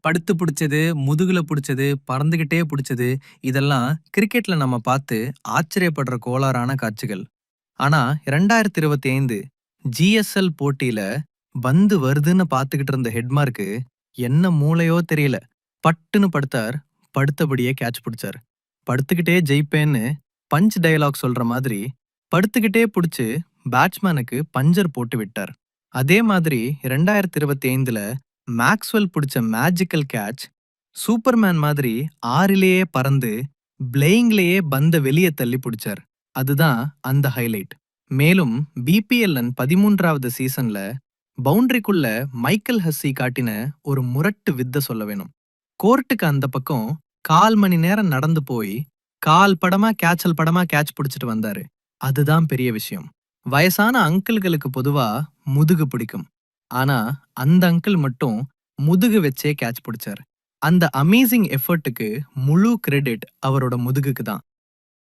படுத்து புடிச்சது, முதுகுல புடிச்சது, பறந்துகிட்டே புடிச்சது, இதெல்லாம் கிரிக்கெட்ல நம்ம பார்த்து ஆச்சரியப்படுற கோளாறான காட்சிகள். ஆனா 2025 ஜிஎஸ்எல் போட்டியில பந்து வருதுன்னு பார்த்துக்கிட்டு இருந்த ஹெட்மார்க்கு என்ன மூளையோ தெரியல. பட்டுன்னு படுத்தார். படுத்தபடியே கேட்ச் புடிச்சார். படுத்துக்கிட்டே ஜெயிப்பேன்னு பஞ்ச் டயலாக் சொல்ற மாதிரி படுத்துக்கிட்டே புடிச்சு பேட்ஸ்மேனுக்கு பஞ்சர் போட்டு விட்டார். அதே மாதிரி 2025ல மேக்ஸ்வெல் புடிச்ச மேஜிக்கல் கேட்ச் சூப்பர்மேன் மாதிரி ஆறிலேயே பறந்து பிளேயிங்லேயே பந்த வெளியே தள்ளி புடிச்சார். அதுதான் அந்த ஹைலைட். மேலும் பிபிஎல்என் 13வது சீசன்ல பவுண்டரிக்குள்ள மைக்கேல் ஹஸ்ஸி காட்டின ஒரு முரட்டு வித்த சொல்ல வேணும். கோர்ட்டுக்கு அந்த பக்கம் 1/4 மணி நேரம் நடந்து போய் கால் படமா கேட்ச் பிடிச்சிட்டு வந்தாரு. அதுதான் பெரிய விஷயம். வயசான அங்கிள்களுக்கு பொதுவா முதுகு பிடிக்கும். ஆனா அந்த அங்கிள் மட்டும் முதுகு வச்சே கேட்ச் பிடிச்சார். அந்த அமேசிங் எஃபர்ட்டுக்கு முழு கிரெடிட் அவரோட முதுகுக்கு தான்.